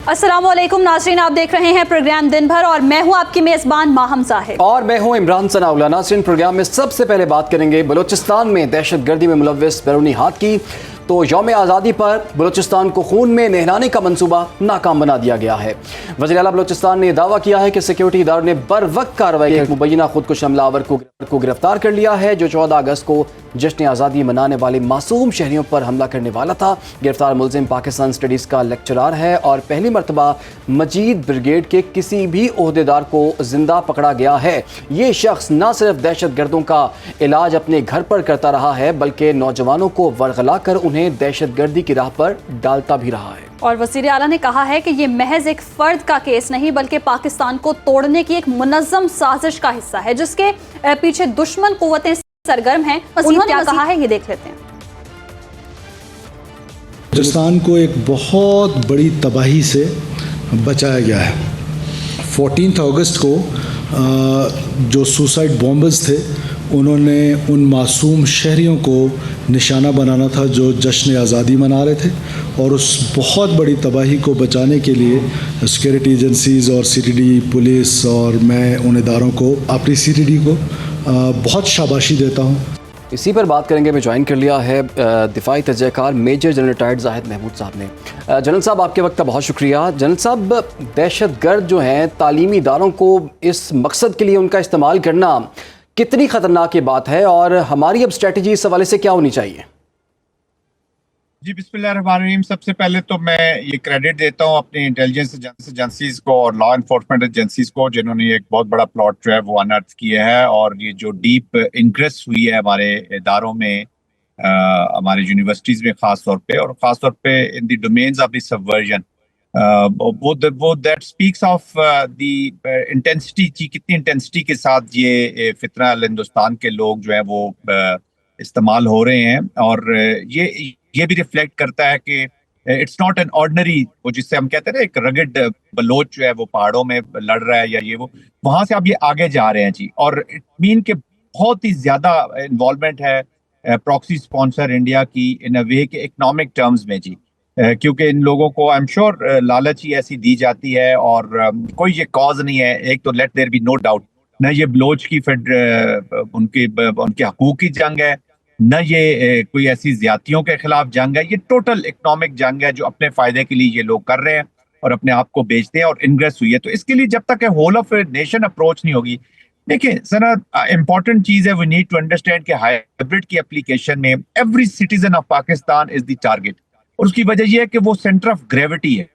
अस्सलाम वालेकुम नाज़रीन, आप देख रहे हैं प्रोग्राम दिन भर और मैं हूं आपकी मेज़बान माहम साहिब और मैं हूं इमरान सनाउल्लाह। नाज़रीन, प्रोग्राम में सबसे पहले बात करेंगे बलूचिस्तान में दहशतगर्दी में मुलव्वस बैरूनी हाथ की। तो यौम आज़ादी पर बलूचिस्तान को खून में नहलाने का मंसूबा नाकाम बना दिया गया है। वज़ीर आला बलूचिस्तान ने दावा किया है कि सिक्योरिटी इदारों ने बर वक्त कार्रवाई एक मुबैना खुदकुश हमलावर को गिरफ्तार कर लिया है, जो 14 अगस्त को जश्न आज़ादी मनाने वाले मासूम शहरियों पर हमला करने वाला था। गिरफ्तार मुलजिम पाकिस्तान स्टडीज़ का लेक्चरार है और पहली मरतबा मजीद ब्रिगेड के किसी भी ओहदेदार को जिंदा पकड़ा गया है। ये शख्स न सिर्फ दहशत गर्दों का इलाज अपने घर पर करता रहा है, बल्कि नौजवानों को वर्गला कर उन्हें दहशत गर्दी की राह पर डालता भी रहा है। और वज़ीर आला ने कहा है कि ये महज एक फर्द का केस नहीं बल्कि पाकिस्तान को तोड़ने की एक मुनज़्ज़म साजिश का हिस्सा है, जिसके पीछे दुश्मन कुव्वतें सरगर्म हैं। उन्होंने क्या कहा है ये देख लेते हैं। बलूचिस्तान को एक बहुत बड़ी तबाही से बचाया गया है। 14 अगस्त को जो सुसाइड बॉम्बर्स थे, उन्होंने उन मासूम शहरियों को निशाना बनाना था जो जश्न आज़ादी मना रहे थे, और उस बहुत बड़ी तबाही को बचाने के लिए सिक्योरिटी एजेंसीज़ और सीटीडी पुलिस और मैं उन इदारों को, अपनी सीटीडी को बहुत शाबाशी देता हूँ। इसी पर बात करेंगे। मैं ज्वाइन कर लिया है दिफाई तजयकार major general retired Zahid Mahmood साहब ने। जनरल साहब, आपके वक्त का बहुत शुक्रिया। जनरल साहब, दहशत गर्द जो हैं तालीमी इदारों को इस मकसद के लिए उनका इस्तेमाल करना कितनी ख़तरनाक ये बात है, और हमारी अब स्ट्रेटजी इस हवाले से क्या होनी चाहिए? जी, बिस्मिल्लाहिर्रहमानिर्रहीम। सबसे पहले तो मैं ये क्रेडिट देता हूँ अपनी इंटेलिजेंस एजेंसीज को और लॉ इन्फोर्समेंट एजेंसीज को, जिन्होंने एक बहुत बड़ा प्लॉट जो है वो अनअर्थ किया है, और ये जो डीप इंटरेस्ट हुई है हमारे इदारों में, हमारे यूनिवर्सिटीज़ में ख़ास तौर पे, और ख़ास तौर पे in the domains of the subversion, वो that speaks of the intensity की, कितनी इंटेंसिटी के साथ ये फितना अल हिंदुस्तान के लोग जो है वो इस्तेमाल हो रहे हैं। और ये भी रिफ्लेक्ट करता है कि इट्स नॉट एन ऑर्डिनरी, वो जिससे हम कहते हैं ना एक रगड बलोच जो है वो पहाड़ों में लड़ रहा है या ये वो, वहां से अब ये आगे जा रहे हैं जी। और इट मीन के बहुत ही ज्यादा इन्वॉल्वमेंट है प्रॉक्सी स्पॉन्सर इंडिया की इन अ वे के इकोनॉमिक टर्म्स में जी, क्योंकि इन लोगों को आई एम श्योर लालच ही ऐसी दी जाती है, और कोई ये कॉज नहीं है। एक तो let there be no doubt, न ये बलोच की उनके हकूक की जंग है, न ये कोई ऐसी ज्यादतियों के खिलाफ जंग है। ये टोटल इकोनॉमिक जंग है जो अपने फायदे के लिए ये लोग कर रहे हैं और अपने आप को बेचते हैं, और इनग्रेस हुई है। तो इसके लिए जब तक होल ऑफ नेशन अप्रोच नहीं होगी, देखिए सर, इंपॉर्टेंट चीज है, वी नीड टू अंडरस्टैंड कि हाइब्रिड की एप्लीकेशन में every citizen of Pakistan is the target, और उसकी वजह यह है कि वो सेंटर ऑफ ग्रेविटी है।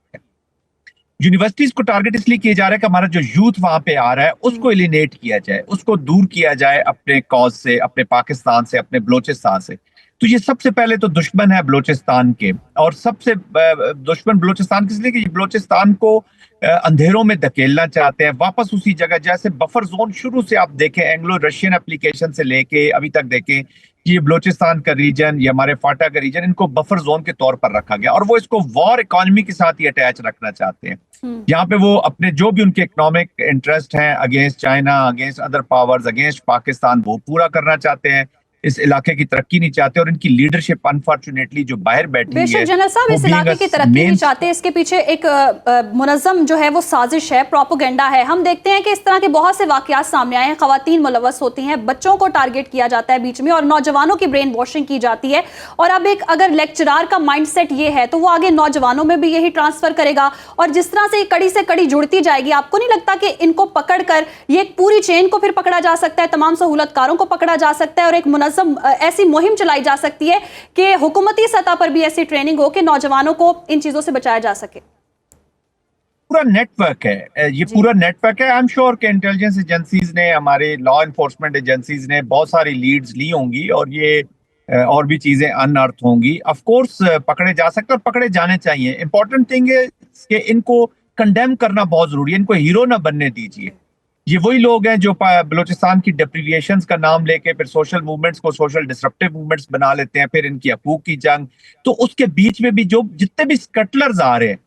यूनिवर्सिटीज को टारगेट इसलिए किया जा रहा है कि हमारा जो यूथ वहां पे आ रहा है उसको एलिनेट किया जाए, उसको दूर किया जाए अपने कॉज से, अपने पाकिस्तान से, अपने बलोचिस्तान से। तो ये सबसे पहले तो दुश्मन है बलोचिस्तान के, और सबसे दुश्मन बलोचिस्तान किस लिए कि बलोचिस्तान को अंधेरों में धकेलना चाहते हैं, वापस उसी जगह जैसे बफर जोन शुरू से आप देखें, एंग्लो रशियन एप्लीकेशन से लेके अभी तक देखें कि ये बलोचिस्तान का रीजन, ये हमारे फाटा का रीजन, इनको बफर जोन के तौर पर रखा गया, और वो इसको वॉर इकोनॉमी के साथ ही अटैच रखना चाहते हैं। यहाँ पे वो अपने जो भी उनके इकोनॉमिक इंटरेस्ट हैं against China, against other powers, against Pakistan, वो पूरा करना चाहते हैं। इस इलाके की तरक्की नहीं चाहते, और इनकी लीडरशिप अनफॉर्चुनेटली जो बाहर बैठी है, जनरल साहब, इस इलाके की तरक्की नहीं चाहते, इसके पीछे एक मुनज़्ज़म जो है वो साजिश है, प्रोपेगेंडा है। हम देखते हैं कि इस तरह के बहुत से वाकयात सामने आए हैं, खवातीन मुलव्वस होती हैं, बच्चों को टारगेट किया जाता है बीच में, और नौजवानों की ब्रेन वॉशिंग की जाती है। और अब एक अगर लेक्चरार का माइंडसेट ये है तो वो आगे नौजवानों में भी यही ट्रांसफर करेगा, और जिस तरह से कड़ी से कड़ी जुड़ती जाएगी, आपको नहीं लगता कि इनको पकड़कर ये एक पूरी चेन को फिर पकड़ा जा सकता है, तमाम सहूलतकारों को पकड़ा जा सकता है, और एक ऐसी मुहिम चलाई जा सकती है कि हुकूमती सतह पर भी ऐसी ट्रेनिंग हो कि नौजवानों को इन चीजों से बचाया जा सके? पूरा नेटवर्क है, ये पूरा नेटवर्क है। आई एम श्योर कि इंटेलिजेंस एजेंसीज ने, हमारे लॉ इन्फोर्समेंट एजेंसीज ने बहुत सारी लीड्स ली होंगी, और ये और भी चीजें अनअर्थ होंगी। ऑफ कोर्स पकड़े जा सकते और पकड़े जाने चाहिए। इंपॉर्टेंट थिंग है कि इनको कंडेम करना बहुत जरूरी है, इनको हीरो ना बनने दीजिए। ये वही लोग हैं जो बलूचिस्तान की डिप्रीविएशंस का नाम लेके फिर सोशल मूवमेंट्स को सोशल डिसरप्टिव मूवमेंट्स बना लेते हैं, फिर इनकी हकूक की जंग। तो उसके बीच में भी जो जितने भी स्कटलर्स आ रहे हैं,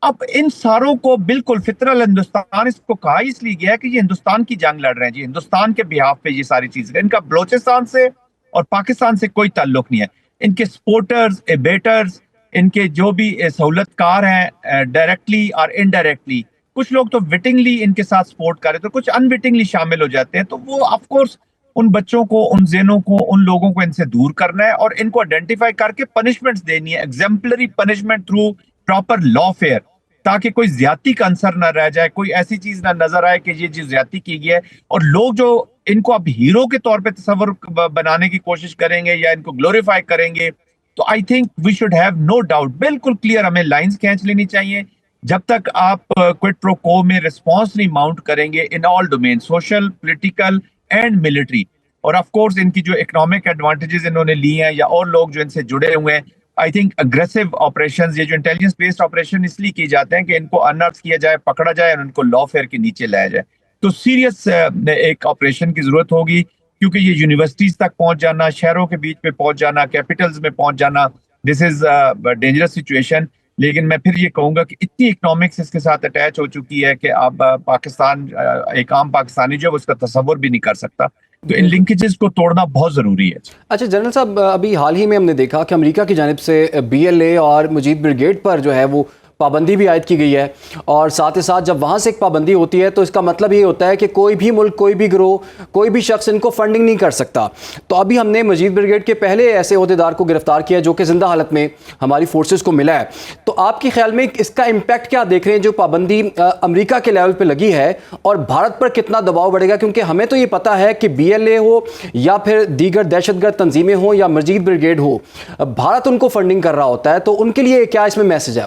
अब इन सारों को बिल्कुल फितरल हिंदुस्तान इसको कहा इसलिए गया है कि ये हिंदुस्तान की जंग लड़ रहे हैं जी, हिंदुस्तान के बिहाफ पे ये सारी चीजें। इनका बलूचिस्तान से और पाकिस्तान से कोई ताल्लुक नहीं है। इनके सपोर्टर्स, एबेटर्स, ان کے جو بھی سہولت کار ہیں ڈائریکٹلی اور انڈائریکٹلی، کچھ لوگ تو وٹنگلی ان کے ساتھ سپورٹ کر رہے تو کچھ انوٹنگلی شامل ہو جاتے ہیں، تو وہ آف کورس ان بچوں کو، ان ذہنوں کو، ان لوگوں کو ان سے دور کرنا ہے اور ان کو آئیڈینٹیفائی کر کے پنشمنٹس دینی ہے، ایگزمپلری پنشمنٹ تھرو پراپر لا فیئر، تاکہ کوئی زیادتی کا عنصر نہ رہ جائے، کوئی ایسی چیز نہ نظر آئے کہ یہ چیز زیادتی کی گئی ہے اور لوگ جو ان کو اب ہیرو کے طور پہ تصور بنانے کی کوشش کریں گے یا ان کو گلوریفائی کریں گے، تو I think we should have no doubt, بالکل کلیئر ہمیں لائنز کھینچ لینی چاہیے. جب تک آپ کوئٹ پرو کو میں رسپانس نہیں ماؤنٹ کریں گے in all domain, social, political and military, اور آف کورس ان کی جو اکنامک ایڈوانٹیجز انہوں نے لی ہیں یا اور لوگ جو ان سے جڑے ہوئے ہیں، آئی تھنک اگریسو آپریشنز، یہ جو انٹیلیجنس بیسڈ آپریشن اس لیے کیے جاتے ہیں کہ ان کو انرتھ کیا جائے، پکڑا جائے اور ان کو لا فیئر کے نیچے لایا جائے. تو سیریس ایک آپریشن کی ضرورت ہوگی، کیونکہ یہ یونیورسٹیز تک پہنچ جانا، شہروں کے بیچ میں پہنچ جانا، کیپٹلز میں پہنچ جانا، دس از ڈینجرس سچویشن. لیکن میں پھر یہ کہوں گا کہ اتنی اکنامکس اس کے ساتھ اٹیچ ہو چکی ہے کہ اب پاکستان، ایک عام پاکستانی جو اس کا تصور بھی نہیں کر سکتا. تو ان لنکیجز کو توڑنا بہت ضروری ہے. اچھا جنرل صاحب، ابھی حال ہی میں ہم نے دیکھا کہ امریکہ کی جانب سے BLA اور مجید بریگیڈ پر جو ہے وہ پابندی بھی عائد کی گئی ہے، اور ساتھ ہی ساتھ جب وہاں سے ایک پابندی ہوتی ہے تو اس کا مطلب یہ ہوتا ہے کہ کوئی بھی ملک، کوئی بھی گروہ، کوئی بھی شخص ان کو فنڈنگ نہیں کر سکتا. تو ابھی ہم نے مجید بریگیڈ کے پہلے ایسے عہدیدار کو گرفتار کیا جو کہ زندہ حالت میں ہماری فورسز کو ملا ہے. تو آپ کے خیال میں اس کا امپیکٹ کیا دیکھ رہے ہیں جو پابندی امریکہ کے لیول پہ لگی ہے، اور بھارت پر کتنا دباؤ بڑھے گا؟ کیونکہ ہمیں تو یہ پتہ ہے کہ BLA ہو یا پھر دیگر دہشت گرد تنظیمیں ہوں یا مجید بریگیڈ ہو، بھارت ان کو فنڈنگ کر رہا ہوتا ہے. تو ان کے لیے کیا اس میں میسج ہے؟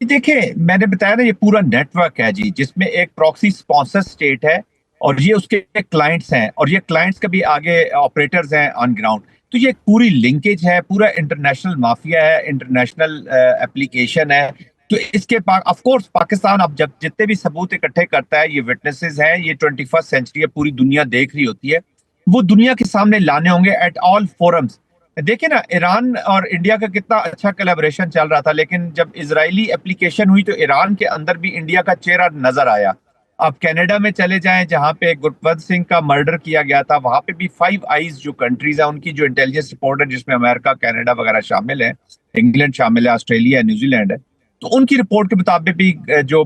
دیکھیں، میں نے بتایا نا، یہ پورا نیٹ ورک ہے جی، جس میں ایک پراکسی سپانسر سٹیٹ ہے اور یہ اس کے کلائنٹس ہیں، اور یہ کلائنٹس کا بھی آگے آپریٹرز ہیں آن گراؤنڈ. تو یہ پوری لنکیج ہے، پورا انٹرنیشنل مافیا ہے، انٹرنیشنل اپلیکیشن ہے. تو اس کے آف کورس پاکستان اب جب جتنے بھی ثبوت اکٹھے کرتا ہے، یہ وٹنسز ہیں، یہ 21 سینچری ہے، پوری دنیا دیکھ رہی ہوتی ہے، وہ دنیا کے سامنے لانے ہوں گے ایٹ آل فورمز. دیکھیں نا، ایران اور انڈیا کا کتنا اچھا کولیبریشن چل رہا تھا، لیکن جب اسرائیلی اپلیکیشن ہوئی تو ایران کے اندر بھی انڈیا کا چہرہ نظر آیا. آپ کینیڈا میں چلے جائیں جہاں پہ گرپت سنگھ کا مرڈر کیا گیا تھا، وہاں پہ بھی 5 آئیز جو کنٹریز ہیں ان کی جو انٹیلیجنس رپورٹ ہے، جس میں امریکہ، کینیڈا وغیرہ شامل ہے، انگلینڈ شامل ہے، آسٹریلیا ہے، نیوزی لینڈ ہے. تو ان کی رپورٹ کے مطابق بھی جو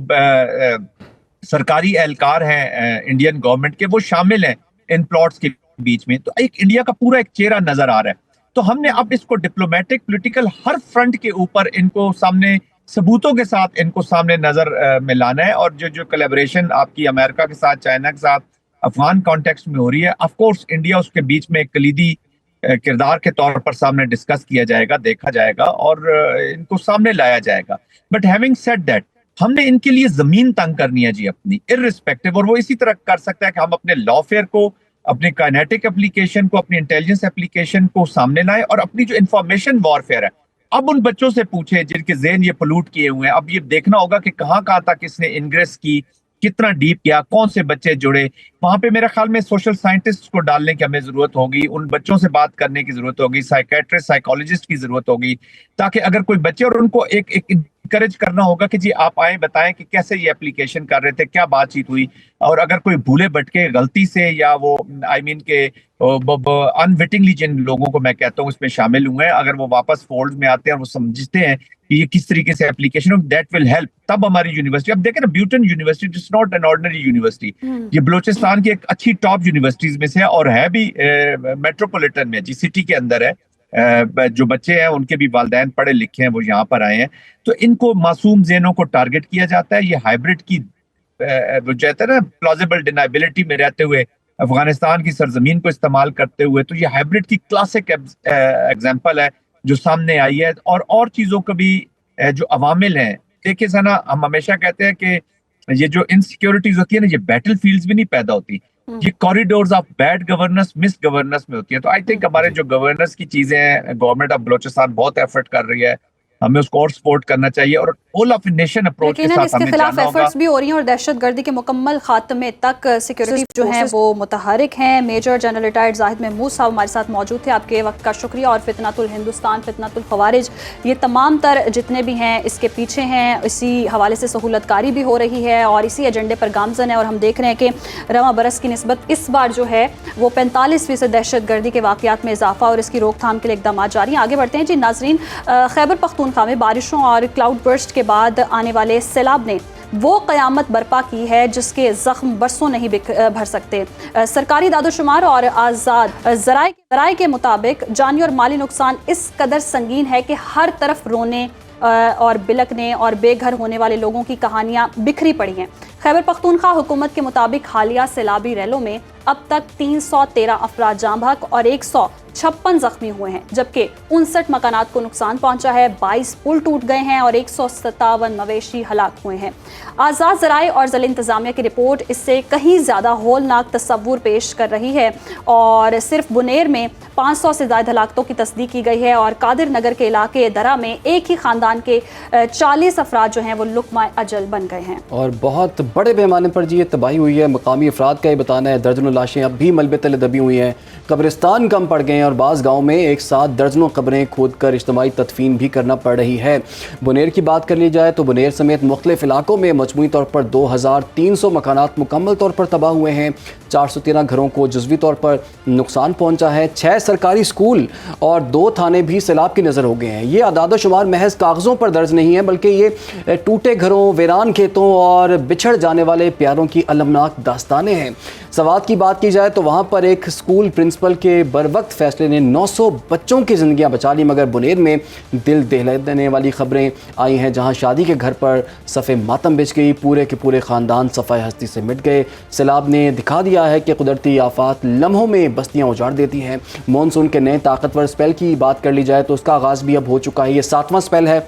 سرکاری اہلکار ہیں انڈین گورنمنٹ کے، وہ شامل ہیں ان پلاٹس کے بیچ میں. تو ایک انڈیا کا پورا ایک چہرہ نظر آ رہا ہے. تو ہم نے اب اس کو ڈپلومیٹک، پولیٹیکل، ہر فرنٹ کے اوپر ان کو سامنے ثبوتوں کے ساتھ ان کو سامنے نظر میں لانا ہے. اور جو کولیبریشن آپ کی امریکہ کے ساتھ، چائنا کے ساتھ افغان کانٹیکسٹ میں ہو رہی ہے، آف کورس انڈیا اس کے بیچ میں ایک کلیدی کردار کے طور پر سامنے ڈسکس کیا جائے گا، دیکھا جائے گا اور ان کو سامنے لایا جائے گا. بٹ ہیونگ سیڈ دیٹ، ہم نے ان کے لیے زمین تنگ کرنی ہے جی اپنی ارریسپیکٹو، اور وہ اسی طرح کر سکتا ہے کہ ہم اپنے لا فیئر کو، اپنے کائنیٹک اپلیکیشن کو، اپنی انٹیلیجنس اپلیکیشن کو سامنے لائیں، اور اپنی جو انفارمیشن وارفیئر ہے اب ان بچوں سے پوچھیں جن کے ذہن یہ پلوٹ کیے ہوئے ہیں. اب یہ دیکھنا ہوگا کہ کہاں تک اس نے انگریس کی، کتنا ڈیپ کیا، کون سے بچے جڑے وہاں پہ. میرے خیال میں سوشل سائنٹسٹ کو ڈالنے کی ہمیں ضرورت ہوگی، ان بچوں سے بات کرنے کی ضرورت ہوگی، سائیکیٹرسٹ، سائیکالوجسٹ کی ضرورت ہوگی، تاکہ اگر کوئی بچے، اور ان کو ایک انکریج کرنا ہوگا کہ جی آپ آئیں، بتائیں کہ کیسے یہ اپلیکیشن کر رہے تھے، کیا بات چیت ہوئی. اور اگر کوئی بھولے بھٹکے غلطی سے، یا وہ کہ انوٹنگلی جن لوگوں کو میں کہتا ہوں اس میں شامل ہوئے ہیں، اگر وہ واپس فولڈ میں آتے ہیں اور وہ سمجھتے ہیں کہ یہ کس طریقے سے اپلیکیشن، دیٹ ول ہیلپ. تب ہماری یونیورسٹی، اب دیکھیں نا، بیوٹن university it's not an ordinary university, یہ بلوچستان کی ایک اچھی ٹاپ یونیورسٹیز میں سے ہے، اور ہے بھی میٹروپولیٹن میں، جی سٹی کے اندر ہے. جو بچے ہیں ان کے بھی والدین پڑھے لکھے ہیں، وہ یہاں پر آئے ہیں. تو ان کو معصوم ذہنوں کو ٹارگٹ کیا جاتا ہے. یہ ہائبرڈ کی جو کہتے ہیں نا پلازیبل ڈینائبلٹی میں رہتے ہوئے، افغانستان کی سرزمین کو استعمال کرتے ہوئے، تو یہ ہائبرڈ کی کلاسک ایگزامپل ہے جو سامنے آئی ہے. اور چیزوں کا بھی جو عوامل ہیں، دیکھیں سنا، ہم ہمیشہ کہتے ہیں کہ یہ جو انسیکیورٹیز ہوتی ہے نا، یہ بیٹل فیلڈز بھی نہیں پیدا ہوتی، یہ corridors of bad governance, misgovernance میں ہوتی ہے. تو آئی تھنک ہمارے جو گورننس کی چیزیں ہیں، گورنمنٹ آف بلوچستان بہت ایفرٹ کر رہی ہے. हमें उसको और सपोर्ट करना चाहिए और होल ऑफ नेशन अप्रोच के साथ इसके हमें खिलाफ जाना होगा। एफर्ट्स भी हो रही हैं और दहशत गर्दी के मुकम्मल खात्मे तक सिक्योरिटी जो है वो मुतहरिक हैं। Major general retired Zahid Mahmood साहब हमारे साथ मौजूद थे, आपके वक्त का शुक्रिया। और फितनतुल हिंदुस्तान, फितनतुल खवारिज, ये तमाम तर जितने भी हैं इसके पीछे हैं, इसी हवाले से सहूलतकारी भी हो रही है और इसी एजेंडे पर गामजन है। और हम देख रहे हैं कि रवां बरस की निस्बत इस बार जो है वो 45% दहशत गर्दी के वाक़यात में इजाफा और इसकी रोकथाम के लिए इक़दाम जारी हैं। आगे बढ़ते हैं जी नाजरीन। खैबर पख्तूनख्वा में बारिशों और क्लाउड बर्स्ट के बाद आने वाले सैलाब ने वो क़यामत बर्पा की है जिसके ज़ख्म बरसों नहीं भर सकते। सरकारी दादोशुमार और आज़ाद ज़राए के मुताबिक जानी और माली नुकसान इस कदर संगीन है कि हर तरफ रोने और बिलकने और बेघर होने वाले लोगों की कहानियाँ बिखरी पड़ी हैं। खैबर पख्तूनख्वा हुकूमत के मुताबिक हालिया सैलाबी रैलों में अब तक 313 अफराद जाँ बहक और 156 जख्मी हुए हैं, जबकि 59 मकानात को नुकसान पहुंचा है, 22 पुल टूट गए हैं और 157 मवेशी हलाक हुए हैं। आज़ाद ज़राए और ज़िला इंतज़ामिया की रिपोर्ट इससे कहीं ज़्यादा होलनाक तस्वुर पेश कर रही है और सिर्फ बुनेर में 500 से ज़्यादा हलाकतों की तस्दीक की गई है और कादिर नगर के इलाके दरा में एक ही ख़ानदान के 40 अफराद जो हैं वो लुक़मा अजल बन गए हैं। और बहुत बड़े पैमाने पर जी ये तबाही हुई है। मकामी अफराद का ये बताना है दर्जनों लाशें अब भी मलबे तले दबी हुई हैं, कब्रिस्तान कम पड़ गए हैं और बाज़ गाँव में एक साथ दर्जनों कब्रें खोद कर इज्तिमाई तदफीन भी करना पड़ रही है। बुनेर की बात कर ली जाए तो बुनेर समेत मुख्तलिफ इलाकों में मजमूई तौर पर 2300 मकानात मुकम्मल तौर पर तबाह हुए हैं, 413 घरों को जुज़वी तौर पर नुकसान पहुँचा है, 6 सरकारी स्कूल और 2 थाने भी सैलाब की नज़र हो गए हैं। ये आदाद शुमार महज कागज़ों पर दर्ज नहीं है बल्कि ये टूटे घरों, वीरान खेतों और बिछड़ जाने वाले प्यारों की अलमनाक दास्तानें हैं। सवात की बात की जाए तो वहाँ पर एक स्कूल प्रिंसिपल के बरवक्त फैसले ने 900 बच्चों की ज़िंदगियाँ बचा ली, मगर बुनेर में दिल दहला देने वाली खबरें आई हैं जहाँ शादी के घर पर सफ़े मातम बिछ गई, पूरे के पूरे ख़ानदान सफ़ाई हस्ती से मिट गए। सैलाब ने दिखा दिया है कि कुदरती आफात लम्हों में बस्तियाँ उजाड़ देती हैं। मानसून के नए ताकतवर स्पेल की बात कर ली जाए तो उसका आगाज़ भी अब हो चुका है, ये 7वां स्पेल है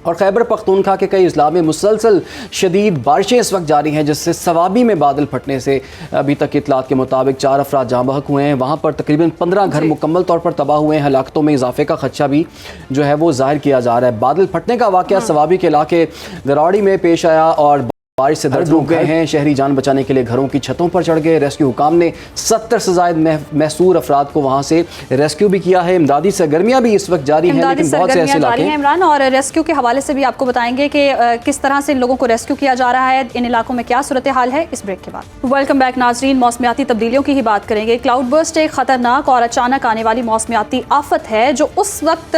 और खैबर पख्तूनख्वा के कई अजला में मुसलसल शदीद बारिशें इस वक्त जारी हैं, जिससे सवाबी में बादल फटने से अभी तक इतलात के मुताबिक 4 अफराद जाँ बहक हुए हैं। वहाँ पर तकरीबन 15 घर मुकम्मल तौर पर तबाह हुए हैं। हलाकतों में इजाफे का खदशा भी जो है वो जाहिर किया जा रहा है। बादल फटने का वाक़या सवाबी के इलाके दरौड़ी में पेश आया और बारिश से दर्द डूब गए हैं। शहरी जान बचाने के लिए घरों की छतों पर चढ़ गए। रेस्क्यू हुकाम ने 70 से ज़ायद महसूर अफराद को वहाँ से रेस्क्यू भी किया है। इमदादी सरगर्मियाँ भी इस वक्त जारी हैं, लेकिन बहुत से ऐसे इलाके हैं इमरान, और रेस्क्यू के हवाले से भी आपको बताएंगे कि किस तरह से इन लोगों को रेस्क्यू किया जा रहा है, इन इलाकों में क्या सूरत हाल है, इस ब्रेक के बाद। वेलकम बैक नाजरीन। मौसमियाती तब्दीलियों की ही बात करेंगे। क्लाउड बर्स्ट एक ख़तरनाक और अचानक आने वाली मौसमियाती आफत है जो उस वक्त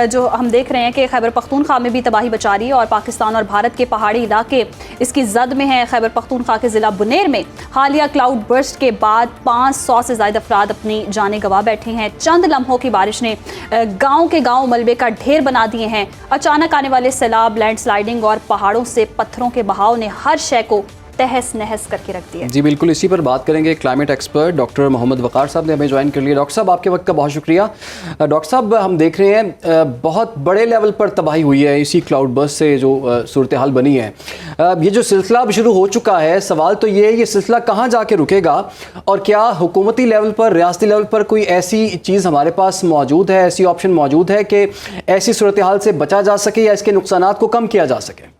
जो हम देख रहे हैं कि खैबर पख्तूनख्वा में भी तबाही बचा रही है और पाकिस्तान और भारत के पहाड़ी इलाके इसकी जद में है। खैबर पख्तूनख्वा के ज़िला बुनेर में हालिया क्लाउड बर्स्ट के बाद 500 से ज़्यादा अफराद अपनी जानें गंवा बैठे हैं। चंद लम्हों की बारिश ने गांव के गांव मलबे का ढेर बना दिए हैं। अचानक आने वाले सैलाब, लैंडस्लाइडिंग और पहाड़ों से पत्थरों के बहाव ने हर शय को तहस नहस करके रख दिया। जी बिल्कुल, इसी पर बात करेंगे। क्लाइमेट एक्सपर्ट डॉक्टर मोहम्मद वक़ार साहब ने हमें ज्वाइन कर लिया। डॉक्टर साहब, आपके वक्त का बहुत शुक्रिया। डॉक्टर साहब, हम देख रहे हैं बहुत बड़े लेवल पर तबाही हुई है इसी क्लाउड बर्स्ट से जो सूरत हाल बनी है। ये जो सिलसिला अब शुरू हो चुका है, सवाल तो ये सिलसिला कहाँ जाके रुकेगा और क्या हुकूमती लेवल पर, रियासती लेवल पर कोई ऐसी चीज़ हमारे पास मौजूद है, ऐसी ऑप्शन मौजूद है कि ऐसी सूरत हाल से बचा जा सके या इसके नुकसानात को कम किया जा सके?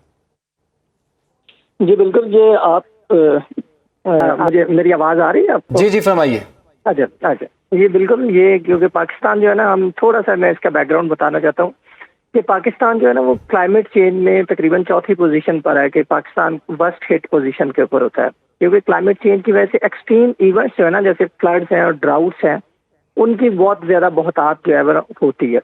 जी बिल्कुल, ये आप मुझे मेरी आवाज़ आ रही है आपको? जी फरमाइए। अच्छा, ये बिल्कुल, ये क्योंकि पाकिस्तान जो है ना, हम थोड़ा सा मैं इसका बैकग्राउंड बताना चाहता हूँ कि पाकिस्तान जो है ना वो क्लाइमेट चेंज में तकरीबन 4थी पोजीशन पर है कि पाकिस्तान वर्स्ट हिट पोजीशन के ऊपर होता है, क्योंकि क्लाइमेट चेंज की वजह से एक्सट्रीम इवेंट्स जो है ना, जैसे फ्लड्स हैं और ड्राउट्स हैं, उनकी बहुत ज़्यादा बहुतात जो है होती है।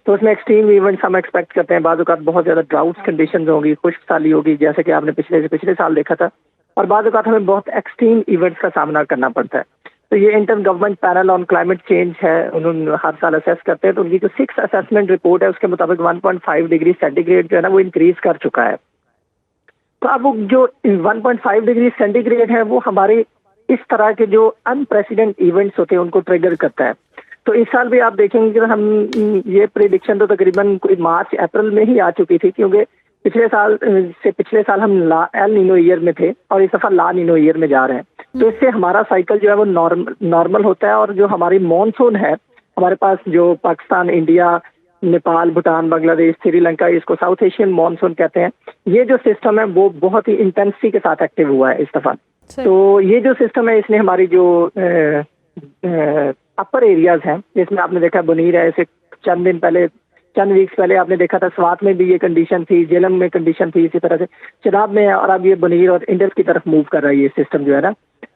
तो उसमें एक्सट्रीम इवेंट्स हम एक्सपेक्ट करते हैं। बाद बहुत ज़्यादा ड्राउट्स कंडीशंस होगी, खुश्क साली होगी, जैसे कि आपने पिछले साल देखा था, और बाद हमें बहुत एक्सट्रीम इवेंट्स का सामना करना पड़ता है। तो ये inter government panel on climate change है, उन्होंने हर साल असेस करते हैं। तो उनकी जो 6th असेसमेंट रिपोर्ट है उसके मुताबिक 1.5 डिग्री सेंटीग्रेड जो है ना वो इंक्रीज कर चुका है। तो अब वो जो 1.5 डिग्री सेंटीग्रेड है वो हमारे इस तरह के जो अनप्रेसिडेंट इवेंट्स होते हैं उनको ट्रिगर करता है। तो इस साल भी आप देखेंगे कि हम ये प्रेडिक्शन तो तकरीबन कोई मार्च अप्रैल में ही आ चुकी थी, क्योंकि पिछले साल हम एल नीनो ईयर में थे और इस दफा ला नीनो ईयर में जा रहे हैं। तो इससे हमारा साइकिल जो है वो नॉर्मल होता है, और जो हमारी मॉनसून है, हमारे पास जो पाकिस्तान, इंडिया नेपाल, भूटान, बांग्लादेश, श्रीलंका, इसको साउथ एशियन मॉनसून कहते हैं। ये जो सिस्टम है वो बहुत ही इंटेंसिटी के साथ एक्टिव हुआ है इस दफा। तो ये जो सिस्टम है इसने हमारी जो अपर एरियाज हैं, जिसमें आपने देखा बुनीर है, इसे चंद वीक्स पहले आपने देखा था स्वात में भी ये कंडीशन थी, जेलम में कंडीशन थी, इसी तरह से चिनाब में है, और अब ये बुनीर और इंडस की तरफ मूव कर रहा है ये सिस्टम जो है ना।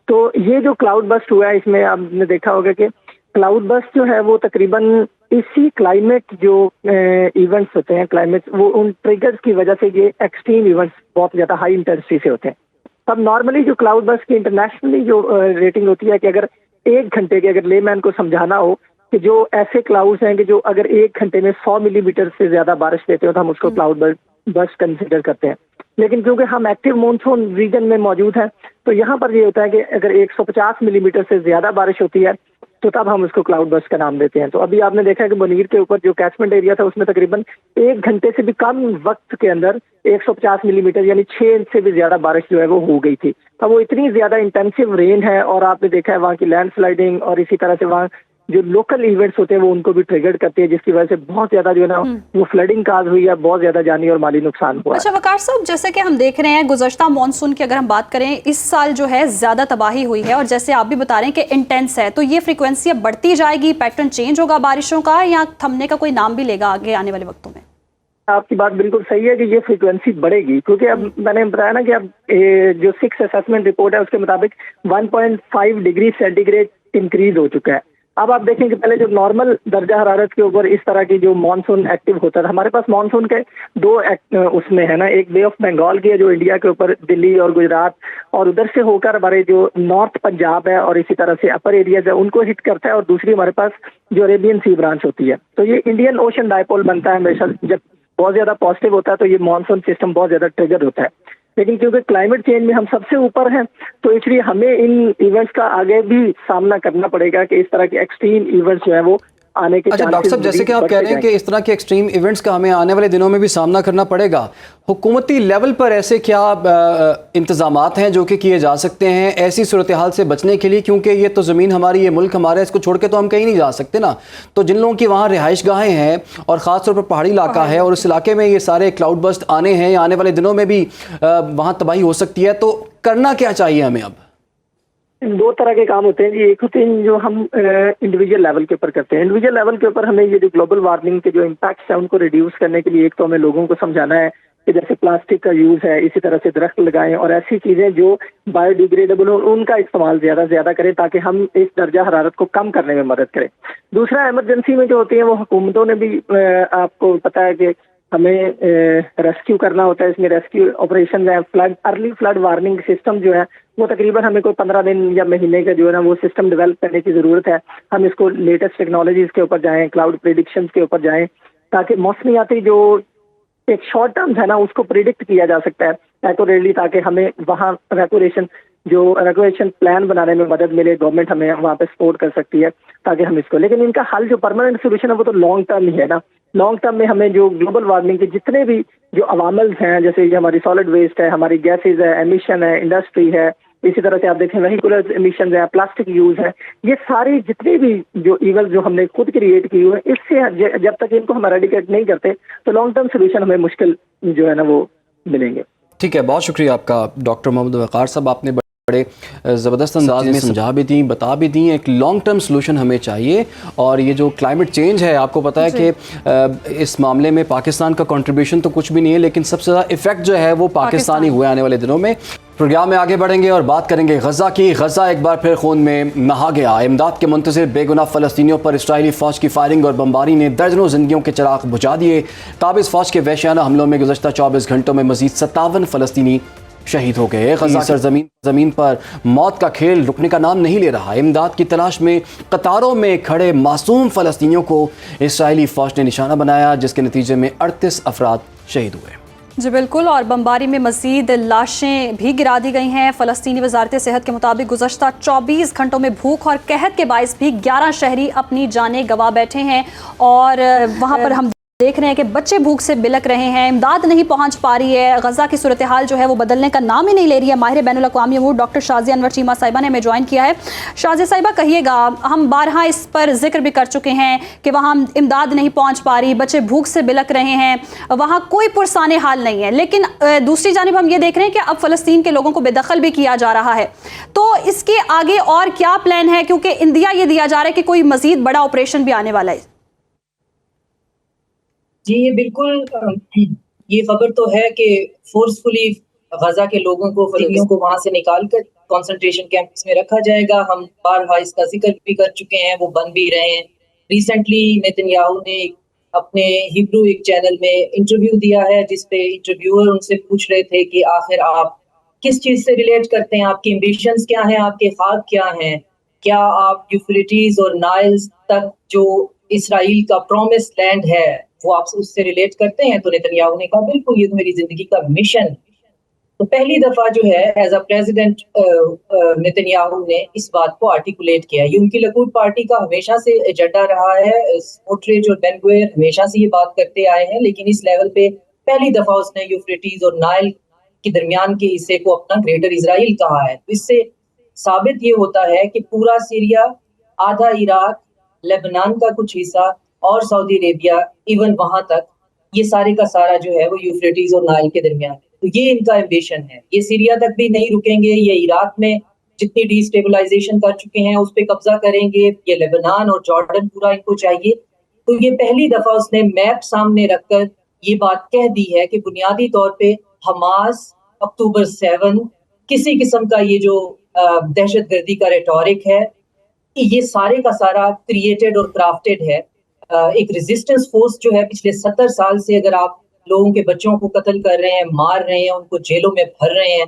तो ये जो क्लाउड बस्ट हुआ है इसमें आपने देखा होगा कि क्लाउड बस्ट जो है वो तकरीबन इसी क्लाइमेट जो इवेंट्स होते हैं, क्लाइमेट वो उन ट्रिगर्स की वजह से ये एक्सट्रीम इवेंट्स बहुत ज़्यादा हाई इंटेंसिटी से होते हैं। तब नॉर्मली जो क्लाउड बस्ट की इंटरनेशनली जो रेटिंग होती है कि अगर 1 घंटे के, अगर लेमैन को समझाना हो कि जो ऐसे क्लाउड्स हैं कि जो अगर 1 घंटे में 100 मिलीमीटर से ज्यादा बारिश देते हो तो हम उसको क्लाउड बस्ट कंसिडर करते हैं। लेकिन क्योंकि हम एक्टिव मॉनसून रीजन में मौजूद हैं तो यहाँ पर ये होता है कि अगर 150 मिलीमीटर से ज्यादा बारिश होती है तो तब हम उसको क्लाउड बस्ट का नाम देते हैं। तो अभी आपने देखा है कि मुनीर के ऊपर जो कैचमेंट एरिया था उसमें तकरीबन 1 घंटे से भी कम वक्त के अंदर 150 मिलीमीटर यानी 6 इंच से भी ज्यादा बारिश जो है वो हो गई थी। तो वो इतनी ज्यादा इंटेंसिव रेन है और आपने देखा है वहाँ की लैंड स्लाइडिंग और इसी तरह से वहाँ जो लोकल इवेंट्स होते हैं वो उनको भी ट्रिगर करते हैं, जिसकी वजह से बहुत ज्यादा जो है ना वो फ्लडिंग काज हुई है, बहुत ज्यादा जानी और माली नुकसान हुआ। अच्छा वकार साहब, जैसे कि हम देख रहे हैं गुज़श्ता मॉनसून की अगर हम बात करें इस साल जो है ज्यादा तबाही हुई है और जैसे आप भी बता रहे हैं कि इंटेंस है, तो ये फ्रीक्वेंसी अब बढ़ती जाएगी, पैटर्न चेंज होगा बारिशों का या थमने का कोई नाम भी लेगा आगे आने वाले वक्तों में? आपकी बात बिल्कुल सही है कि ये फ्रीक्वेंसी बढ़ेगी, क्योंकि अब मैंने बताया ना कि अब जो 6th असेसमेंट रिपोर्ट है उसके मुताबिक 1.5 डिग्री सेंटीग्रेड इंक्रीज हो चुका है। अब आप देखें कि पहले जो नॉर्मल दर्जा हरारत के ऊपर इस तरह की जो मानसून एक्टिव होता था, हमारे पास मानसून के 2 उसमें है ना, एक बे ऑफ बंगाल की है जो इंडिया के ऊपर दिल्ली और गुजरात और उधर से होकर हमारे जो नॉर्थ पंजाब है और इसी तरह से अपर एरियाज है उनको हिट करता है, और दूसरी हमारे पास जो अरेबियन सी ब्रांच होती है। तो ये इंडियन ओशन डायपोल बनता है हमेशा, जब बहुत ज्यादा पॉजिटिव होता है तो ये मानसून सिस्टम बहुत ज्यादा ट्रिगर होता है। लेकिन क्योंकि क्लाइमेट चेंज में हम सबसे ऊपर हैं तो इसलिए हमें इन इवेंट्स का आगे भी सामना करना पड़ेगा कि इस तरह के एक्सट्रीम इवेंट्स जो है वो आने के अच्छा डॉक्टर साहब, जैसे कि आप कह रहे हैं कि इस तरह के एक्सट्रीम इवेंट्स का हमें आने वाले दिनों में भी सामना करना पड़ेगा, हुकूमती लेवल पर ऐसे क्या इंतजामात हैं जो कि किए जा सकते हैं ऐसी सूरत हाल से बचने के लिए? क्योंकि ये तो ज़मीन हमारी, ये मुल्क हमारा, इसको छोड़ के तो हम कहीं नहीं जा सकते ना। तो जिन लोगों की वहाँ रिहाइश गाहें हैं और ख़ास तौर पर पहाड़ी इलाका है और उस इलाके में ये सारे क्लाउड बस्ट आने हैं या आने वाले दिनों में भी वहाँ तबाही हो सकती है, तो करना क्या चाहिए हमें अब? 2 तरह के काम होते हैं जी। एक होते हैं जो हम इंडिविजुअल लेवल के ऊपर करते हैं। इंडिविजुअल लेवल के ऊपर हमें ये जो ग्लोबल वार्मिंग के जो इम्पैक्ट्स हैं उनको रिड्यूस करने के लिए एक तो हमें लोगों को समझाना है कि जैसे प्लास्टिक का यूज है, इसी तरह से दरख्त लगाएं और ऐसी चीजें जो बायोडिग्रेडेबल हो उनका इस्तेमाल ज्यादा से ज्यादा करें ताकि हम इस दर्जा हरारत को कम करने में मदद करें। दूसरा, इमरजेंसी में जो होती है वो हुकूमतों ने भी आपको पता है कि हमें रेस्क्यू करना होता है। इसमें रेस्क्यू ऑपरेशन है, अर्ली फ्लड वार्निंग सिस्टम जो है वो तकरीबन हमें कोई 15 दिन या महीने का जो है ना वो सिस्टम डेवलप करने की जरूरत है। हम इसको लेटेस्ट टेक्नोलॉजीज के ऊपर जाएं, क्लाउड प्रेडिक्शंस के ऊपर जाएं, ताकि मौसमियाती जो एक शॉर्ट टर्म है ना उसको प्रिडिक्ट किया जा सकता है एक्यूरेटली, ताकि हमें वहाँ रेगुलेशन प्लान बनाने में मदद मिले। गवर्नमेंट हमें वहाँ पे सपोर्ट कर सकती है ताकि हम इसको, लेकिन इनका हल जो परमानेंट सोल्यूशन है वो तो लॉन्ग टर्म ही है ना। लॉन्ग टर्म में हमें जो ग्लोबल वार्मिंग के जितने भी जो अवामल्स हैं, जैसे ये हमारी सॉलिड वेस्ट है, हमारी गैसेज है, एमिशन है, इंडस्ट्री है, इसी तरह से आप देखें वेहिकुलर एमिशन है, प्लास्टिक यूज है, ये सारी जितने भी जो इवल जो हमने खुद क्रिएट की हुई है, इससे जब तक इनको हम एरेडिकेट नहीं करते तो लॉन्ग टर्म सोल्यूशन हमें मुश्किल जो है ना वो मिलेंगे। ठीक है, बहुत शुक्रिया आपका डॉक्टर मोहम्मद वकार साहब, आपने बड़े ज़बरदस्त अंदाज में समझा भी दी, बता भी दी। एक लॉन्ग टर्म सोल्यूशन हमें चाहिए और ये जो क्लाइमेट चेंज है, आपको पता है कि इस मामले में पाकिस्तान का कंट्रीब्यूशन तो कुछ भी नहीं है, लेकिन सबसे ज़्यादा इफेक्ट जो है वो पाकिस्तानी हुए आने वाले दिनों में। प्रोग्राम में आगे बढ़ेंगे और बात करेंगे गजा की। गजा एक बार फिर खून में नहा गया। इमदाद के मुंतज़िर बेगुनाह फ़लस्तीनियों पर इस्राइली फ़ौज की फायरिंग और बमबारी ने दर्जनों ज़िंदगियों के चिराग बुझा दिए। काबिज़ फ़ौज के वहशियाना हमलों में गुज़श्ता 24 घंटों में मज़ीद 57 फ़लस्तीनी शहीद हो गए। गजा सरजमीन पर मौत का खेल रुकने का नाम नहीं ले रहा। इमदाद की तलाश में कतारों में खड़े मासूम फ़लस्तीनियों को इस्राइली फ़ौज ने निशाना बनाया, जिसके नतीजे में 38 अफराद शहीद हुए। जी बिल्कुल, और बमबारी में मज़ीद लाशें भी गिरा दी गई हैं। फ़लस्तीनी वज़ारत सेहत के मुताबिक गुज़श्ता 24 घंटों में भूख और कहत के बायस भी 11 शहरी अपनी जानें गंवा बैठे हैं और वहाँ पर हम देख रहे हैं कि बच्चे भूख से बिलक रहे हैं, इमदाद नहीं पहुंच पा रही है, गजा की सूरत हाल जो है वो बदलने का नाम ही नहीं ले रही है। माहिर बैनुल अक़वामी अमूर डॉक्टर शाज़िया अनवर चीमा साहिबा ने हमें ज्वाइन किया है। शाज़िया साहिबा, कहिएगा, हम बारहा इस पर जिक्र भी कर चुके हैं कि वहाँ इमदाद नहीं पहुँच पा रही, बच्चे भूख से बिलक रहे हैं, वहाँ कोई पुरसाने हाल नहीं है, लेकिन दूसरी जानिब हम ये देख रहे हैं कि अब फ़लस्तीन के लोगों को बेदखल भी किया जा रहा है। तो इसके आगे और क्या प्लान है, क्योंकि इंदिया ये दिया जा रहा है कि कोई मज़ीद बड़ा ऑपरेशन भी आने वाला है? जी, ये बिल्कुल ये खबर तो है कि फोर्सफुली गजा के लोगों को, फलस्तीनियों को वहां से निकाल कर कंसंट्रेशन कैंप्स में रखा जाएगा। हम बारहा इसका जिक्र भी कर चुके हैं, वो बन भी रहे हैं। रिसेंटली नेतन्याहू ने अपने हिब्रू एक चैनल में इंटरव्यू दिया है, जिसपे इंटरव्यूअर उनसे पूछ रहे थे कि आखिर आप किस चीज से रिलेट करते हैं, आपके एम्बिशंस क्या हैं, आपके ख्वाब क्या हैं, क्या आप यूफ्रेटिस और नाइल्स तक जो इसराइल का प्रॉमिस लैंड है वो आप उससे रिलेट करते हैं? तो नेतन्याहू ने कहा बिल्कुल, ये तो मेरी जिंदगी का मिशन है। तो पहली दफा जो है एज अ प्रेसिडेंट नेतन्याहू ने इस बात को आर्टिकुलेट किया। ये उनकी लिकुड पार्टी का हमेशा से एजेंडा रहा है। स्मोट्रिच और बेन गुवेर हमेशा से ये बात करते आए हैं, लेकिन इस लेवल पे पहली दफा उसने यूफ्रेटिस और नाइल के दरमियान के हिस्से को अपना ग्रेटर इजराइल कहा है। तो इससे साबित ये होता है कि पूरा सीरिया, आधा इराक, लेबनान का कुछ हिस्सा और सऊदी अरेबिया, इवन वहां तक, ये सारे का सारा जो है वो यूफ्रेटिस और नाइल के दरमियान है। तो ये इनका एम्बिशन है। ये सीरिया तक भी नहीं रुकेंगे, ये इराक में जितनी डिस्टेबलाइजेशन कर चुके हैं उस पर कब्जा करेंगे, ये लेबनान और जॉर्डन पूरा इनको चाहिए। तो ये पहली दफा उसने मैप सामने रखकर ये बात कह दी है कि बुनियादी तौर पे हमास, अक्टूबर 7, किसी किस्म का ये जो दहशतगर्दी का रेटोरिक है, ये सारे का सारा क्रिएटेड और क्राफ्टेड है। एक रेजिस्टेंस फोर्स जो है पिछले 70 साल से, अगर आप लोगों के बच्चों को कत्ल कर रहे हैं, मार रहे हैं, उनको जेलों में भर रहे हैं,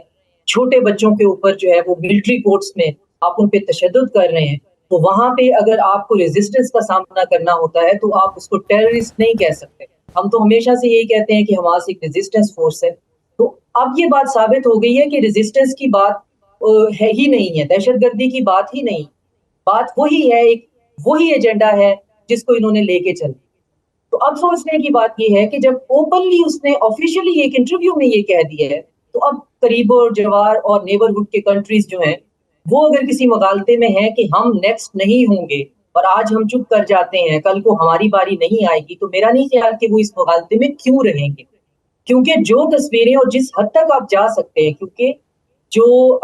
छोटे बच्चों के ऊपर जो है वो मिलिट्री कोर्ट्स में आप उन पे तशद्दुद कर रहे हैं, तो वहां पे अगर आपको रेजिस्टेंस का सामना करना होता है तो आप उसको टेररिस्ट नहीं कह सकते। हम तो हमेशा से यही कहते हैं कि हमास एक रेजिस्टेंस फोर्स है। तो अब ये बात साबित हो गई है कि रेजिस्टेंस की बात है ही नहीं है, दहशतगर्दी की बात ही नहीं, बात वही है, एक वही एजेंडा है जिसको इन्होंने लेके चले। तो अब सोचने की बात ये है कि जब ओपनली उसने ऑफिशियली एक इंटरव्यू में ये कह दिया है, तो अब करीब और जवार और नेबरहुड के कंट्रीज जो हैं वो अगर किसी मुगालते में हैं कि हम नेक्स्ट नहीं होंगे और आज हम चुप कर जाते हैं, कल को हमारी बारी नहीं आएगी, तो मेरा नहीं ख्याल कि वो इस मुगालते में क्यों रहेंगे। क्योंकि जो तस्वीरें और जिस हद तक आप जा सकते हैं, क्योंकि जो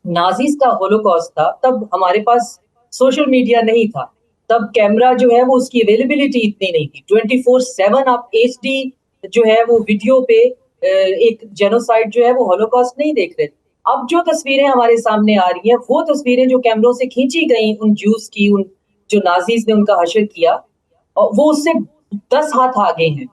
नाजीज का होलोकॉस्ट था तब हमारे पास सोशल मीडिया नहीं था, तब कैमरा जो है वो उसकी अवेलेबिलिटी इतनी नहीं थी। 24/7 आप HD जो है वो वीडियो पे एक जेनोसाइड जो है वो होलोकॉस्ट नहीं देख रहे। अब जो तस्वीरें हमारे सामने आ रही हैं वो तस्वीरें जो कैमरों से खींची गई उन ज्यूज की, उन जो नाजीज ने उनका हशर किया, और वो उससे 10 हाथ आगे हैं।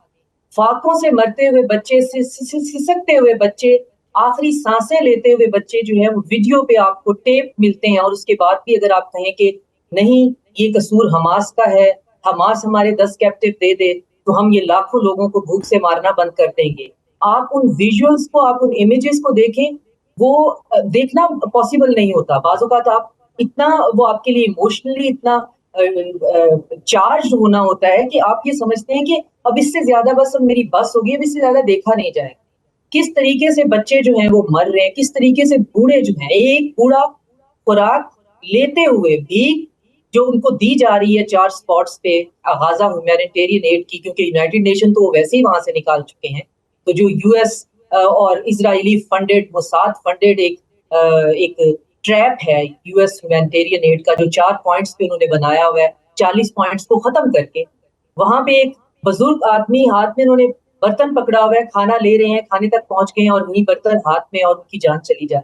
फाकों से मरते हुए बच्चे, सिसकते हुए बच्चे, आखिरी सांसें लेते हुए बच्चे जो है वो वीडियो पे आपको टेप मिलते हैं। और उसके बाद भी अगर आप कहें कि नहीं ये कसूर हमास का है, हमास हमारे 10 कैप्टिव दे दे, तो हम ये लाखों लोगों को भूख से मारना बंद कर देंगे। आप उन विजुअल्स को, आप उन इमेजेस को देखें, वो देखना पॉसिबल नहीं होता। बाज़ औक़ात आप इतना, वो आपके लिए इमोशनली इतना चार्ज होना होता है कि आप ये समझते हैं कि अब इससे ज्यादा बस अब मेरी बस होगी, अब इससे ज्यादा देखा नहीं जाएगा। किस तरीके से बच्चे जो हैं वो मर रहे हैं, किस तरीके से बूढ़े जो हैं, एक बूढ़ा खुराक लेते हुए भी जो उनको दी जा रही है 4 स्पॉट्स पे गाजा ह्यूमैनिटेरियन एड की, क्योंकि यूनाइटेड नेशन तो वो वैसे ही वहां से निकाल चुके हैं। तो जो US और इजरायली फंडेड, मोसाद फंडेड एक ट्रैप है US ह्यूमैनिटेरियन एड का, जो 4 पॉइंट्स पे उन्होंने बनाया हुआ है, 40 पॉइंट्स को खत्म करके वहां पे एक बुजुर्ग आदमी हाथ में उन्होंने बर्तन पकड़ा हुआ है, खाना ले रहे हैं, खाने तक पहुंच गए हैं और वही बर्तन हाथ में और उनकी जान चली जाए।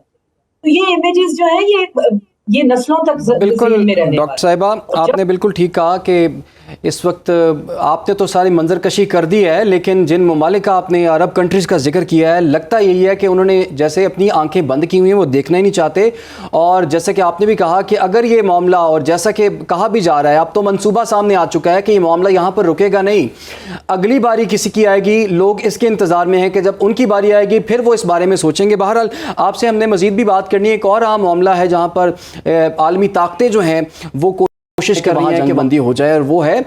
तो ये इमेजेस जो है ये नस्लों तक बिल्कुल में रहने डॉक्टर साहिबा, आपने बिल्कुल ठीक कहा कि इस वक्त आपने तो सारी मंजरकशी कर दी है, लेकिन जिन ममालिक का आपने अरब कंट्रीज़ का जिक्र किया है, लगता यही है कि उन्होंने जैसे अपनी आंखें बंद की हुई हैं, वो देखना ही नहीं चाहते। और जैसे कि आपने भी कहा कि अगर ये मामला, और जैसा कि कहा भी जा रहा है, अब तो मंसूबा सामने आ चुका है कि ये मामला यहाँ पर रुकेगा नहीं, अगली बारी किसी की आएगी, लोग इसके इंतज़ार में हैं कि जब उनकी बारी आएगी फिर वो इस बारे में सोचेंगे। बहरहाल आपसे हमने मज़ीद भी बात करनी है। एक और अहम मामला है जहाँ पर आलमी ताकतें जो हैं वो कोशिश कर रही है कि बंदी हो जाए, और वो है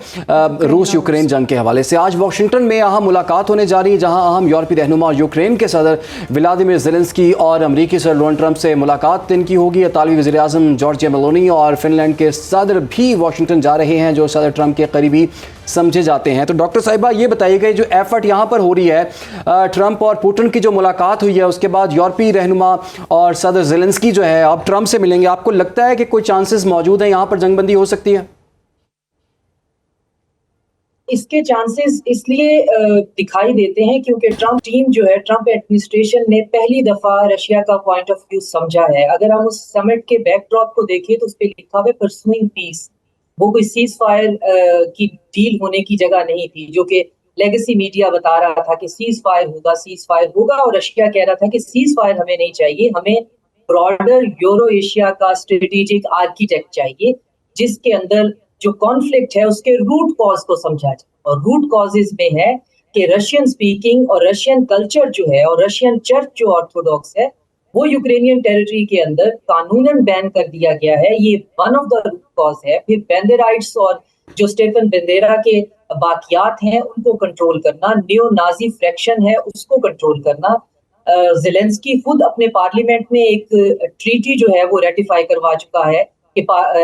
रूस यूक्रेन जंग के हवाले से। आज वाशिंगटन में अहम मुलाकात होने जा रही है, जहां अहम यूरोपीय रहनुमा यूक्रेन के सदर व्लादिमीर ज़ेलेंस्की और अमरीकी सदर डोनाल्ड ट्रंप से मुलाकात इनकी होगी। इतालवी वज़ीर आज़म जॉर्जिया मेलोनी और फिनलैंड के सदर भी वाशिंगटन जा रहे हैं, जो सदर ट्रंप के करीबी समझे जाते हैं। तो डॉक्टर साहिबा, ये बताइएगा, जो एफर्ट यहाँ पर हो रही है, ट्रंप और पुतिन की जो मुलाकात हुई है, उसके बाद यूरोपीय रहनुमा और सदर ज़ेलेंस्की जो है अब ट्रंप से मिलेंगे, आपको लगता है कि कोई चांसेस मौजूद हैं यहाँ पर जंगबंदी हो सकती है? इसके चांसेस इसलिए दिखाई देते हैं क्योंकि ट्रंप टीम जो है, ट्रंप एडमिनिस्ट्रेशन ने पहली दफा रशिया का पॉइंट ऑफ व्यू समझा है। अगर हम उस समिट के बैकड्रॉप को देखें तो उस पर लिखा हुआ है परसुइंग पीस। वो कोई सीज फायर की डील होने की जगह नहीं थी, जो कि लेगेसी मीडिया बता रहा था कि सीज फायर होगा, और रशिया कह रहा था कि सीज फायर हमें नहीं चाहिए, हमें ब्रॉडर यूरो एशिया का स्ट्रेटेजिक आर्किटेक्ट चाहिए, जिसके अंदर जो कॉन्फ्लिक्ट है उसके रूट कॉज को समझा जाए। और रूट कॉजेज में है कि रशियन स्पीकिंग और रशियन कल्चर जो है और रशियन चर्च जो ऑर्थोडॉक्स है वो यूक्रेनियन टेरिटरी के अंदर कानूनन बैन कर दिया गया है। ये one of the root cause है। फिर बेंदेराइट्स और जो स्टेफन बेंदेरा के बाकियात हैं उनको कंट्रोल करना, नियो नाजी फ्रैक्शन है उसको कंट्रोल करना। ज़ेलेंस्की खुद अपने पार्लियामेंट में एक ट्रीटी जो है वो रेटिफाई करवा चुका है कि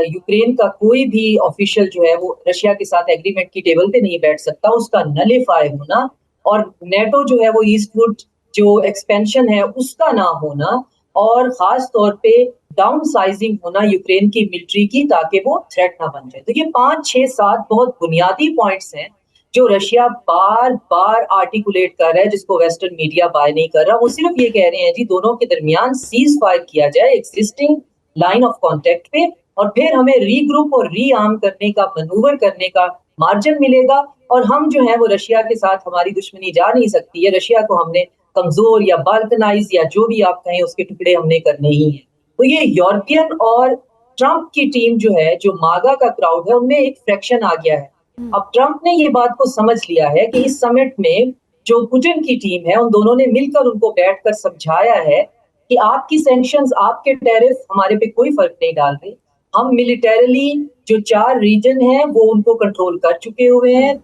यूक्रेन का कोई भी ऑफिशियल जो है वो रशिया के साथ एग्रीमेंट की टेबल पे नहीं बैठ सकता, उसका नलिफाई होना, और नेटो जो है वो ईस्टवुड जो एक्सपेंशन है उसका ना होना, और खास तौर पे डाउन साइजिंग होना यूक्रेन की मिलिट्री की, ताकि वो थ्रेट ना बन जाए। तो ये 5, 6, 7 बहुत बुनियादी पॉइंट्स हैं जो रशिया बार बार आर्टिकुलेट कर रहा है, जिसको वेस्टर्न मीडिया बाय नहीं कर रहा। वो सिर्फ ये कह रहे हैं जी दोनों के दरमियान सीज फायर किया जाए एग्जिस्टिंग लाइन ऑफ कॉन्टेक्ट पे, और फिर हमें रीग्रुप और री आर्म करने का, मनूवर करने का मार्जिन मिलेगा, और हम जो है वो रशिया के साथ, हमारी दुश्मनी जा नहीं सकती है, रशिया को हमने कमजोर या बाल्कनाइज या जो भी आप कहें उसके टुकड़े हमने करने ही हैं। तो ये यूरोपियन और ट्रंप की टीम जो है, जो मागा का क्राउड है, उनमें एक फ्रैक्शन आ गया है। अब ट्रंप ने ये बात को समझ लिया है कि इस समिट में जो पुतिन की टीम है, उन दोनों ने मिलकर उनको बैठकर समझाया है कि आपकी सैंक्शंस, आपके टैरिफ हमारे पे कोई फर्क नहीं डाल रहे। हम मिलिटरीली जो 4 रीजन हैं वो उनको कंट्रोल कर चुके हुए हैं,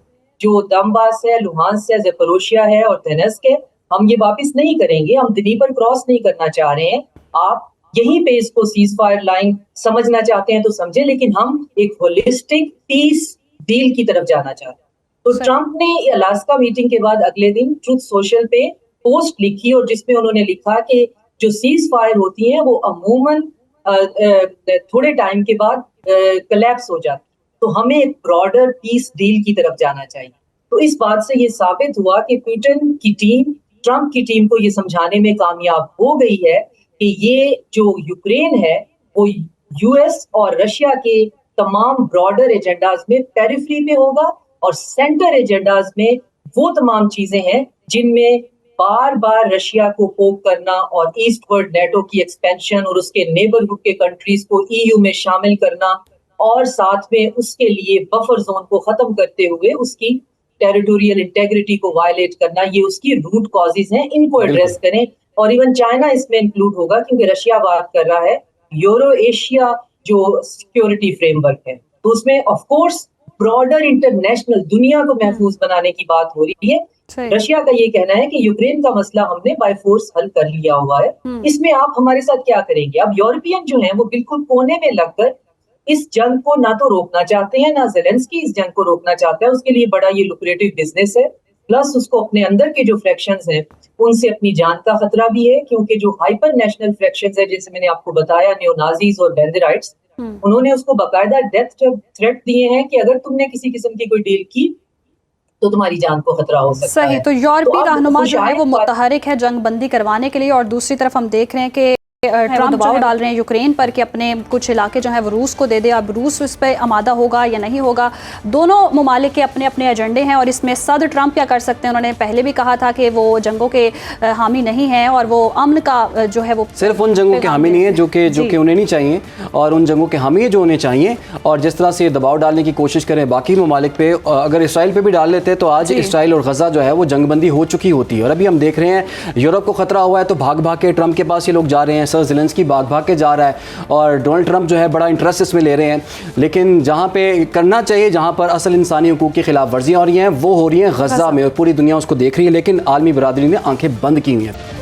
जो दमबास है, लुहांस है, ज़ेपोरोशिया है और दोनेत्स्क है। हम ये वापस नहीं करेंगे, हम दनीपर क्रॉस नहीं करना चाह रहे हैं। आप यहीं पे इसको सीज फायर लाइन समझना चाहते हैं तो समझे, लेकिन हम एक होलिस्टिक पीस डील की तरफ जाना चाह रहे हैं। तो ट्रंप ने अलास्का मीटिंग के बाद अगले दिन ट्रुथ सोशल पे पोस्ट लिखी, और जिसमें उन्होंने लिखा कि जो सीज फायर होती हैं वो अमूमन थोड़े टाइम के बाद कोलैप्स हो जाती, तो हमें एक ब्रॉडर पीस डील की तरफ जाना चाहिए। तो इस बात से ये साबित हुआ कि पुतिन की टीम ट्रंप की टीम को ये समझाने में कामयाब हो गई है कि ये जो यूक्रेन है वो यूएस और रशिया के तमाम ब्रॉडर एजेंडाज में पेरिफेरी पे होगा, और सेंटर एजेंडाज में वो तमाम चीजें हैं जिनमें बार बार रशिया को पोक करना और ईस्टवर्ड नेटो की एक्सपेंशन और उसके नेबरहुड के कंट्रीज को ईयू में शामिल करना, और साथ में उसके लिए बफर जोन को खत्म करते हुए उसकी टेरिटोरियल इंटेग्रिटी को वायलेट करना, ये उसकी रूट कॉजेज हैं, इनको एड्रेस करें। और इवन चाइना इसमें इंक्लूड होगा, क्योंकि रशिया बात कर रहा है यूरो एशिया जो सिक्योरिटी फ्रेमवर्क है, तो उसमें ऑफ कोर्स ब्रॉडर इंटरनेशनल दुनिया को महफूज बनाने की बात हो रही है। रशिया का ये कहना है कि यूक्रेन का मसला हमने बाय फोर्स हल कर लिया हुआ है, इसमें आप हमारे साथ क्या करेंगे। अब यूरोपियन जो हैं वो बिल्कुल कोने में लगकर इस जंग को ना तो रोकना चाहते हैं, ना ज़ेलेंस्की इस जंग को रोकना चाहता है, उसके लिए बड़ा ये लुक्रेटिव बिजनेस है, प्लस उसको अपने अंदर के जो फ्रैक्शंस हैं उनसे अपनी जान का खतरा भी है, क्योंकि जो हाइपर नेशनल फ्रैक्शंस है, जैसे मैंने आपको बताया, नियोनाजीज और बेंदेराइट्स, उन्होंने उसको बाकायदा डेथ थ्रेट दिए हैं कि अगर तुमने किसी किस्म की कोई डील की तो तुम्हारी जान को खतरा हो सकता है। सही, तो यूरोपीय रहनुमा जो है वो मुतहरिक है जंग बंदी करवाने के लिए, और दूसरी तरफ हम देख रहे हैं कि ट्रंप दबाव डाल रहे हैं यूक्रेन पर कि अपने कुछ इलाके जो है वो रूस को दे दे। अब रूस इस पर आमादा होगा या नहीं होगा, दोनों ममालिक के अपने अपने एजेंडे हैं, और इसमें सदर ट्रंप क्या कर सकते हैं। उन्होंने पहले भी कहा था कि वो जंगों के हामी नहीं हैं, और वो अमन का जो है वो सिर्फ उन जंगों के हामी नहीं है जो कि उन्हें नहीं चाहिए, और उन जंगों के हामी है जो उन्हें चाहिए। और जिस तरह से दबाव डालने की कोशिश करें बाकी ममालिक पे, अगर इसराइल पे भी डाल लेते तो आज इसराइल और गजा जो है वो जंगबंदी हो चुकी होती है। और अभी हम देख रहे हैं यूरोप को खतरा हुआ है तो भाग भाग के ट्रंप के पास ये लोग जा रहे हैं, सर ज़ेलेंस्की भाग के जा रहा है और डोनाल्ड ट्रंप जो है बड़ा इंटरेस्ट इसमें ले रहे हैं, लेकिन जहाँ पे करना चाहिए, जहाँ पर असल इंसानी हुकूक की खिलाफ वर्जियाँ हो रही हैं वो हो रही हैं गज़ा में, और पूरी दुनिया उसको देख रही है, लेकिन आलमी बरादरी ने आंखें बंद की हुई हैं।